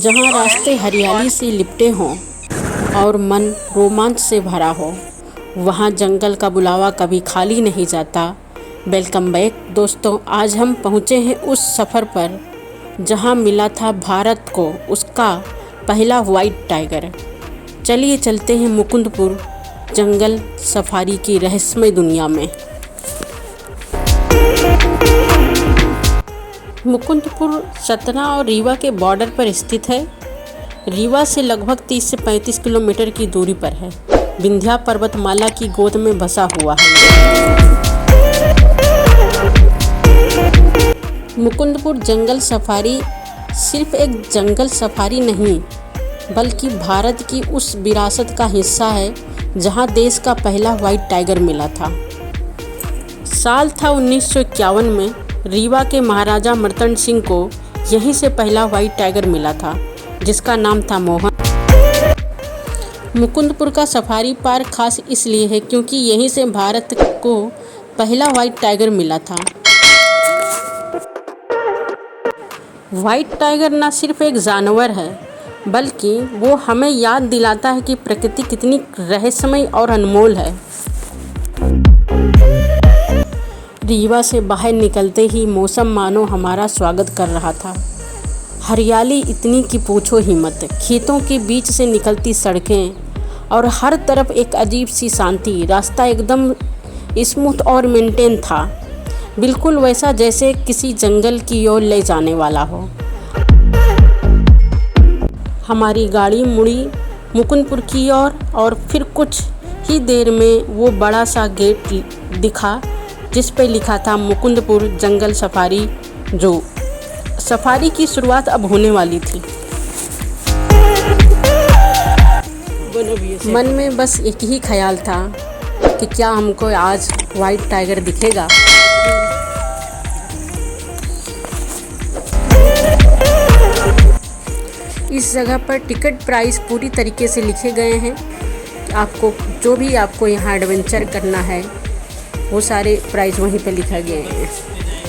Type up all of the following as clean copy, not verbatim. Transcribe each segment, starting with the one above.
जहाँ रास्ते हरियाली से लिपटे हों और मन रोमांच से भरा हो, वहाँ जंगल का बुलावा कभी खाली नहीं जाता। वेलकम बैक दोस्तों, आज हम पहुँचे हैं उस सफ़र पर जहाँ मिला था भारत को उसका पहला वाइट टाइगर। चलिए चलते हैं मुकुंदपुर जंगल सफारी की रहस्यमय दुनिया में। मुकुंदपुर सतना और रीवा के बॉर्डर पर स्थित है। रीवा से लगभग 30 से 35 किलोमीटर की दूरी पर है। विंध्या पर्वतमाला की गोद में बसा हुआ है। मुकुंदपुर जंगल सफारी सिर्फ एक जंगल सफारी नहीं, बल्कि भारत की उस विरासत का हिस्सा है जहां देश का पहला वाइट टाइगर मिला था। साल था 1951 में रीवा के महाराजा मर्तन सिंह को यहीं से पहला वाइट टाइगर मिला था, जिसका नाम था मोहन। मुकुंदपुर का सफारी पार्क खास इसलिए है क्योंकि यहीं से भारत को पहला वाइट टाइगर मिला था। वाइट टाइगर न सिर्फ एक जानवर है, बल्कि वो हमें याद दिलाता है कि प्रकृति कितनी रहस्यमय और अनमोल है। रीवा से बाहर निकलते ही मौसम मानो हमारा स्वागत कर रहा था। हरियाली इतनी कि पूछो ही मत, खेतों के बीच से निकलती सड़कें और हर तरफ एक अजीब सी शांति। रास्ता एकदम स्मूथ और मेंटेन था, बिल्कुल वैसा जैसे किसी जंगल की ओर ले जाने वाला हो। हमारी गाड़ी मुड़ी मुकुंदपुर की ओर और फिर कुछ ही देर में वो बड़ा सा गेट दिखा जिस पे लिखा था मुकुंदपुर जंगल सफारी। जो सफारी की शुरुआत अब होने वाली थी। मन में बस एक ही ख्याल था कि क्या हमको आज वाइट टाइगर दिखेगा। इस जगह पर टिकट प्राइस पूरी तरीके से लिखे गए हैं। आपको जो भी आपको यहाँ एडवेंचर करना है वो सारे प्राइस वहीं पे लिखा गए हैं।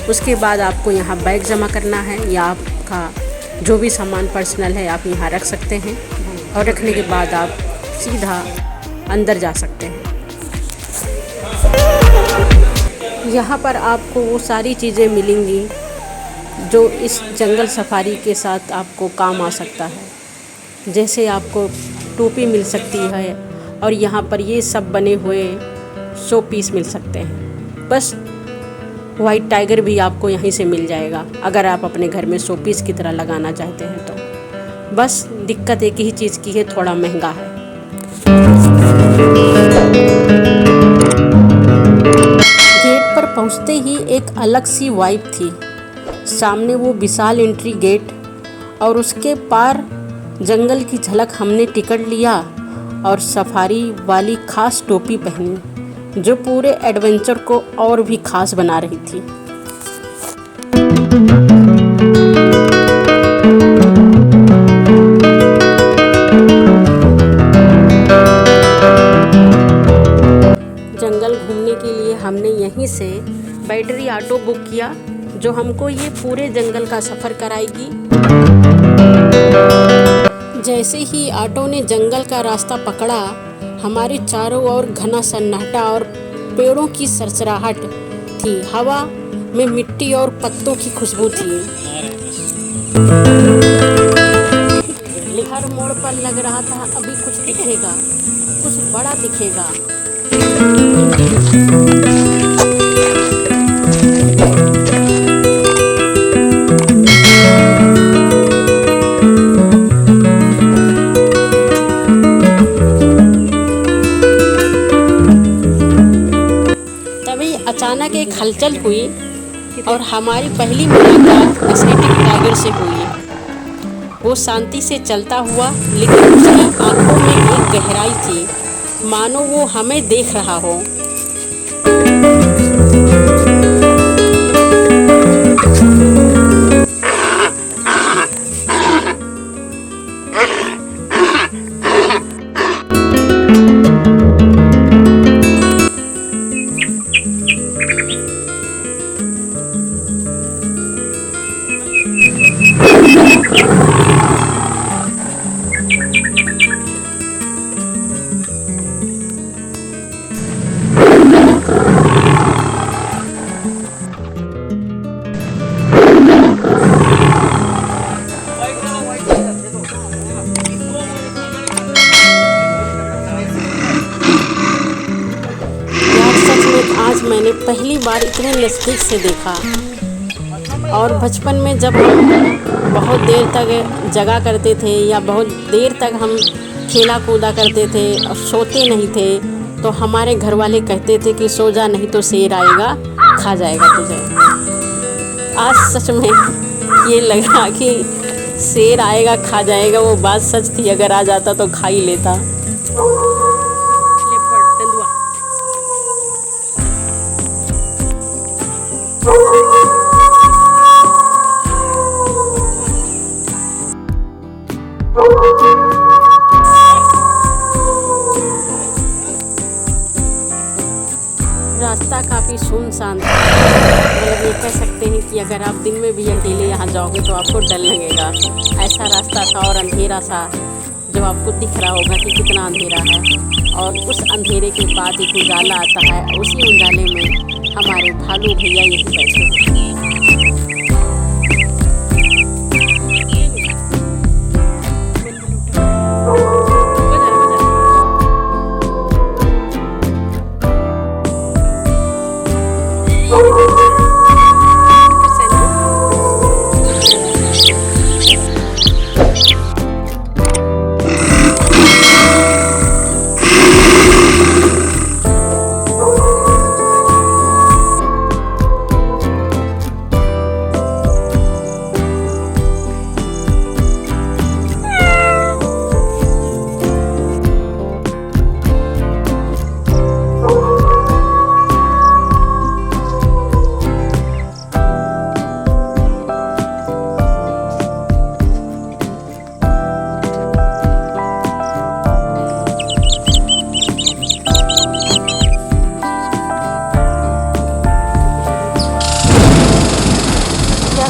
उसके बाद आपको यहाँ बैग जमा करना है या आपका जो भी सामान पर्सनल है आप यहाँ रख सकते हैं, और रखने के बाद आप सीधा अंदर जा सकते हैं। यहाँ पर आपको वो सारी चीज़ें मिलेंगी जो इस जंगल सफारी के साथ आपको काम आ सकता है। जैसे आपको टोपी मिल सकती है और यहाँ पर ये सब बने हुए शो पीस मिल सकते हैं। बस वाइट टाइगर भी आपको यहीं से मिल जाएगा अगर आप अपने घर में शो पीस की तरह लगाना चाहते हैं तो। बस दिक्कत एक ही चीज़ की है, थोड़ा महंगा है। गेट पर पहुंचते ही एक अलग सी वाइब थी। सामने वो विशाल एंट्री गेट और उसके पार जंगल की झलक। हमने टिकट लिया और सफारी वाली खास टोपी पहनी जो पूरे एडवेंचर को और भी खास बना रही थी। जंगल घूमने के लिए हमने यहीं से बैटरी ऑटो बुक किया जो हमको ये पूरे जंगल का सफ़र कराएगी। जैसे ही ऑटो ने जंगल का रास्ता पकड़ा, हमारे चारों ओर घना सन्नाटा और पेड़ों की सरसराहट थी। हवा में मिट्टी और पत्तों की खुशबू थी। हर मोड़ पर लग रहा था अभी कुछ दिखेगा, कुछ बड़ा दिखेगा। अचानक एक हलचल हुई और हमारी पहली मुलाकात एशियाटिक टाइगर से हुई। वो शांति से चलता हुआ, लेकिन उसकी आंखों में एक गहराई थी, मानो वो हमें देख रहा हो। लेकिन आज मैंने पहली बार इतने नज़दीक से देखा। और बचपन में जब हम बहुत देर तक जगा करते थे या बहुत देर तक हम खेला कूदा करते थे और सोते नहीं थे, तो हमारे घर वाले कहते थे कि सो जा नहीं तो शेर आएगा खा जाएगा तुझे। आज सच में ये लगा कि शेर आएगा खा जाएगा, वो बात सच थी। अगर आ जाता तो खा ही लेता। रास्ता काफ़ी सुनसान था। मतलब ये कह सकते हैं कि अगर आप दिन में भी अकेले यहाँ जाओगे तो आपको डर लगेगा। ऐसा रास्ता था और अंधेरा सा, जो आपको दिख रहा होगा कि कितना अंधेरा है। और उस अंधेरे के बाद एक उजाला आता है, उसी उजाले में हमारे भालू भैया यहीं बैठे हैं।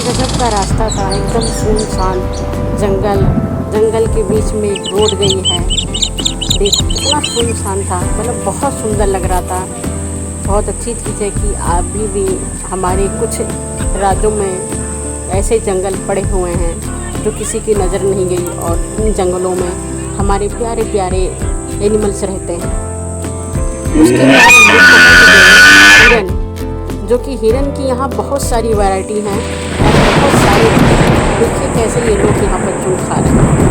गजब का रास्ता था, एकदम सुनसान जंगल के बीच में एक रोड गई है। देखो कितना सुनसान था, मतलब बहुत सुंदर लग रहा था। बहुत अच्छी चीज़ है कि अभी भी हमारे कुछ राज्यों में ऐसे जंगल पड़े हुए हैं जो किसी की नज़र नहीं गई, और इन जंगलों में हमारे प्यारे प्यारे एनिमल्स रहते हैं। उसके बाद हिरन, जो कि हिरन की यहाँ बहुत सारी वैरायटी हैं, बहुत सारे। देखिए कैसे ये लोग यहाँ पर चून खा रहे हैं।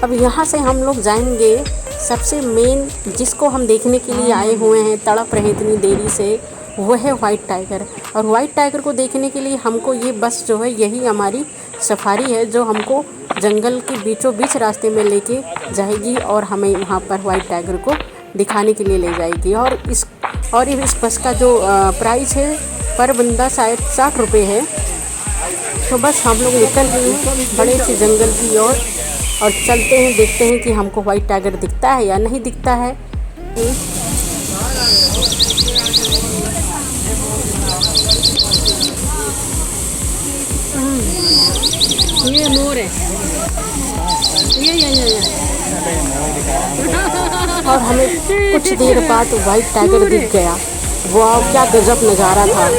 अब यहाँ से हम लोग जाएंगे सबसे मेन, जिसको हम देखने के लिए आए हुए हैं, तड़प रहे इतनी देरी से, वो है वाइट टाइगर। और वाइट टाइगर को देखने के लिए हमको ये बस जो है, यही हमारी सफारी है जो हमको जंगल के बीचों बीच रास्ते में लेके जाएगी और हमें वहाँ पर वाइट टाइगर को दिखाने के लिए ले जाएगी। और इस बस का जो प्राइस है पर बंदा शायद 60 रुपये है। तो बस हम लोग निकल गए हैं बड़े से जंगल की ओर और चलते हैं, देखते हैं कि हमको वाइट टाइगर दिखता है या नहीं दिखता है। ये मोर है, ये और हमें कुछ देर बाद वाइट टाइगर दिख गया। वाह क्या गजब नज़ारा था।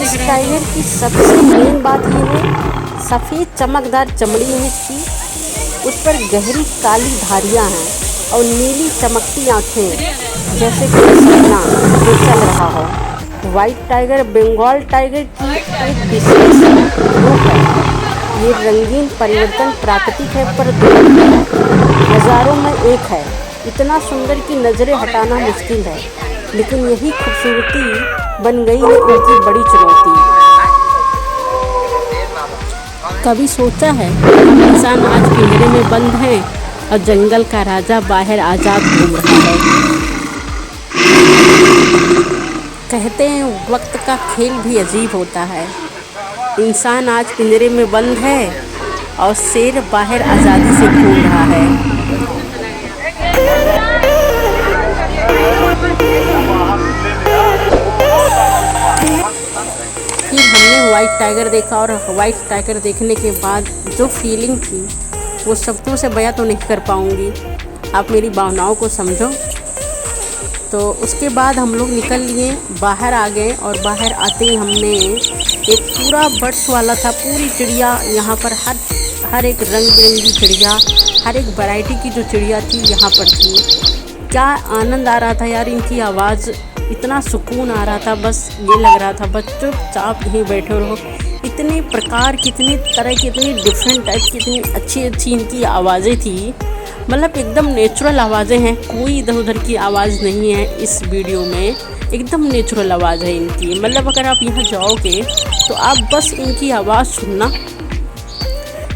इस टाइगर की सबसे मेन बात ये है, सफ़ेद चमकदार चमड़ी है इसकी, उस पर गहरी काली धारियाँ हैं और नीली चमकती आँखें, जैसे कोई सपना जो चल रहा हो। व्हाइट टाइगर बंगाल टाइगर की एक विशेष रूप है। ये रंगीन परिवर्तन प्राकृतिक है पर दुर्लभ है, हजारों में एक है। इतना सुंदर कि नजरें हटाना मुश्किल है, लेकिन यही खूबसूरती बन गई है इनकी बड़ी चुनौती। कभी सोचा है हम इंसान आज पिंजरे में बंद हैं और जंगल का राजा बाहर आजाद घूम रहा है। कहते हैं वक्त का खेल भी अजीब होता है। इंसान आज पिंजरे में बंद है और शेर बाहर आज़ादी से घूम रहा है। फिर हमने वाइट टाइगर देखा और वाइट टाइगर देखने के बाद जो फीलिंग थी वो शब्दों से बयां तो नहीं कर पाऊँगी, आप मेरी भावनाओं को समझो। तो उसके बाद हम लोग निकल लिए, बाहर आ गए और बाहर आते ही हमने एक पूरा बर्ड्स वाला था, पूरी चिड़िया यहाँ पर हर एक रंग बिरंगी चिड़िया, हर एक वैरायटी की जो चिड़िया थी यहाँ पर थी। क्या आनंद आ रहा था यार, इनकी आवाज़, इतना सुकून आ रहा था, बस ये लग रहा था बस चुपचाप यहीं बैठे रहो। इतने प्रकार की, इतनी तरह की, इतनी डिफरेंट टाइप की, इतनी अच्छी अच्छी इनकी आवाज़ें थी। मतलब एकदम नेचुरल आवाज़ें हैं, कोई इधर उधर की आवाज़ नहीं है इस वीडियो में, एकदम नेचुरल आवाज़ है इनकी। मतलब अगर आप यहाँ जाओगे तो आप बस इनकी आवाज़ सुनना,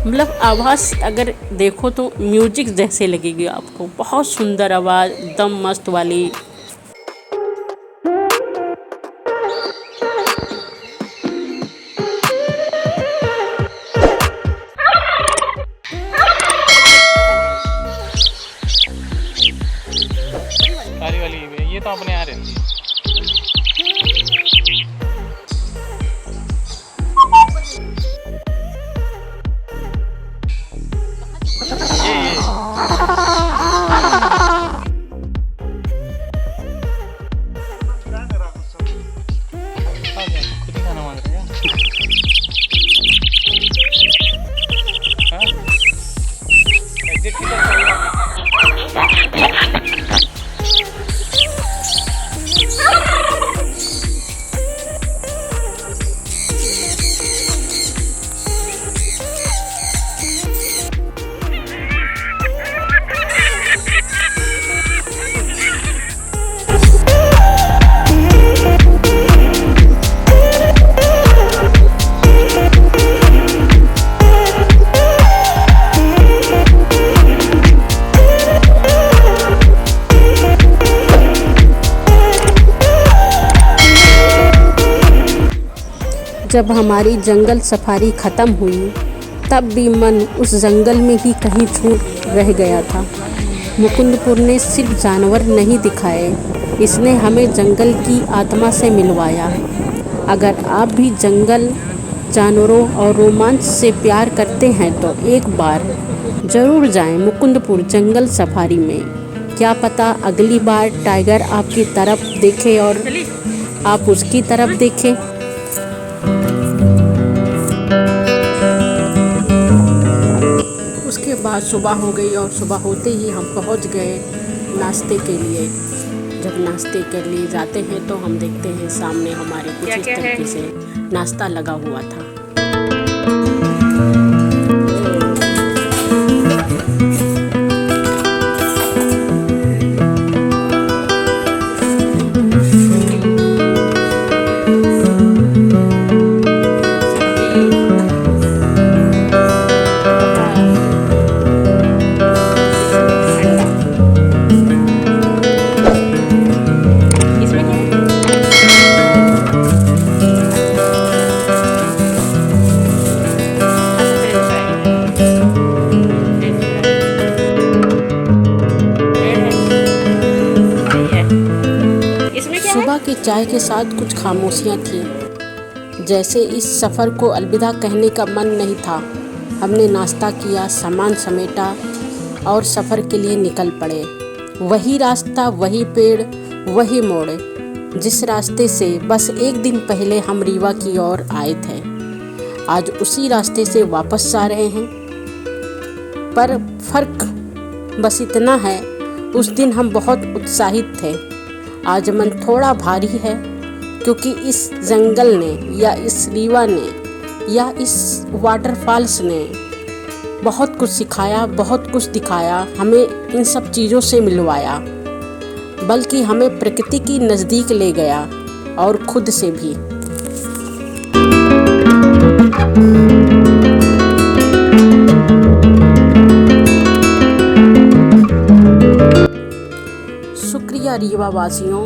मतलब आवाज़ अगर देखो तो म्यूजिक जैसे लगेगी आपको, बहुत सुंदर आवाज़, एकदम मस्त वाली। कारी वाली ये तो अपने यहाँ रहती है। खुद ही खाना मांग रहा है। एग्जिट किधर जब हमारी जंगल सफारी ख़त्म हुई तब भी मन उस जंगल में ही कहीं छूट रह गया था। मुकुंदपुर ने सिर्फ जानवर नहीं दिखाए, इसने हमें जंगल की आत्मा से मिलवाया। अगर आप भी जंगल, जानवरों और रोमांच से प्यार करते हैं तो एक बार ज़रूर जाएं मुकुंदपुर जंगल सफारी में। क्या पता अगली बार टाइगर आपकी तरफ देखे और आप उसकी तरफ देखें। उसके बाद सुबह हो गई और सुबह होते ही हम पहुंच गए नाश्ते के लिए। जब नाश्ते के लिए जाते हैं तो हम देखते हैं सामने हमारे कुछ इस तरीके से नाश्ता लगा हुआ था। सुबह की चाय के साथ कुछ खामोशियाँ थीं, जैसे इस सफ़र को अलविदा कहने का मन नहीं था। हमने नाश्ता किया, सामान समेटा और सफ़र के लिए निकल पड़े। वही रास्ता, वही पेड़, वही मोड़, जिस रास्ते से बस एक दिन पहले हम रीवा की ओर आए थे, आज उसी रास्ते से वापस जा रहे हैं। पर फ़र्क बस इतना है, उस दिन हम बहुत उत्साहित थे, आज मन थोड़ा भारी है। क्योंकि इस जंगल ने या इस रीवा ने या इस वाटरफॉल्स ने बहुत कुछ सिखाया, बहुत कुछ दिखाया, हमें इन सब चीज़ों से मिलवाया, बल्कि हमें प्रकृति की नज़दीक ले गया और खुद से भी। शुक्रिया रीवा वासियों,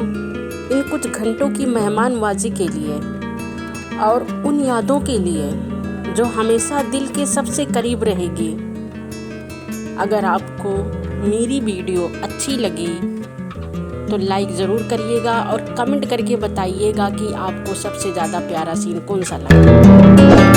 इन कुछ घंटों की मेहमानवाजी के लिए और उन यादों के लिए जो हमेशा दिल के सबसे करीब रहेगी। अगर आपको मेरी वीडियो अच्छी लगी तो लाइक ज़रूर करिएगा और कमेंट करके बताइएगा कि आपको सबसे ज़्यादा प्यारा सीन कौन सा लगा।